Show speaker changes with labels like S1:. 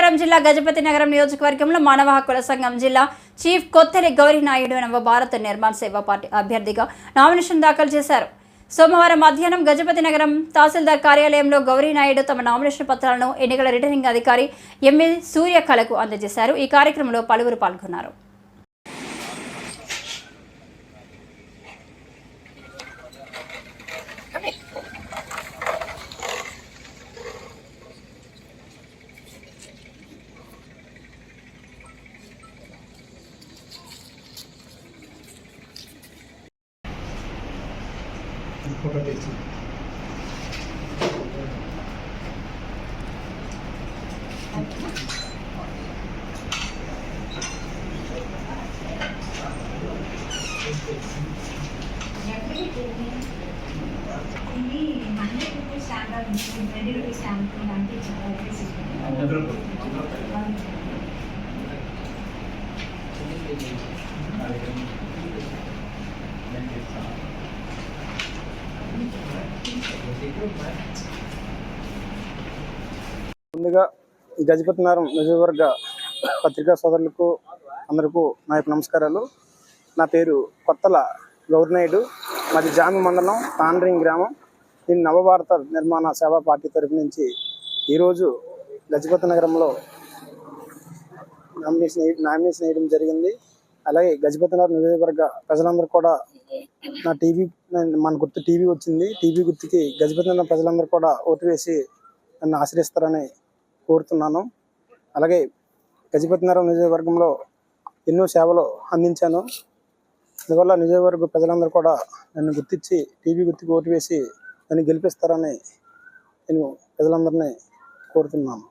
S1: కొత్తగూడెం జిల్లా గజపతి నగరం నియోజకవర్గంలో మానవ హక్కుల సంఘం జిల్లా చీఫ్ కొత్తెలి గౌరీ నాయుడు నవభారత్ నిర్మాణ్ సేవా పార్టీ అభ్యర్థిగా నామినేషన్ దాఖలు చేశారు. సోమవారం మధ్యాహ్నం గజపతి నగరం తహసీల్దార్ కార్యాలయంలో గౌరీ నాయుడు తమ నామినేషన్ పత్రాలను ఎన్నికల రిటర్నింగ్ అధికారి ఎంఎల్ సూర్యకళకు అందజేశారు. ఈ కార్యక్రమంలో పలువురు పాల్గొన్నారు.
S2: ముందుగా గజపతి నగరం నియోజకవర్గ పత్రికా సోదరులకు అందరికీ నా యొక్క నమస్కారాలు. నా పేరు కొత్తల గౌరీ నాయుడు, మాది జామి మండలం తాండ్రింగ్ గ్రామం. నేను నవభారత నిర్మాణ సేవా పార్టీ తరఫు నుంచి ఈరోజు గజపతి నగరంలో నామినేషన్ వేయడం జరిగింది. అలాగే గజపతి నగరం నియోజకవర్గ ప్రజలందరూ కూడా మన గుర్తు టీవీ వచ్చింది. టీవీ గుర్తుకి గజపతి నగరం ప్రజలందరూ కూడా ఓటు వేసి నన్ను ఆశ్రయిస్తారని కోరుతున్నాను. అలాగే గజపతి నగరం నియోజకవర్గంలో ఎన్నో సేవలు అందించాను. అందువల్ల నియోజకవర్గ ప్రజలందరూ కూడా నన్ను గుర్తించి టీవీ గుర్తుకి ఓటు వేసి నన్ను గెలిపిస్తారని నేను ప్రజలందరినీ కోరుతున్నాను.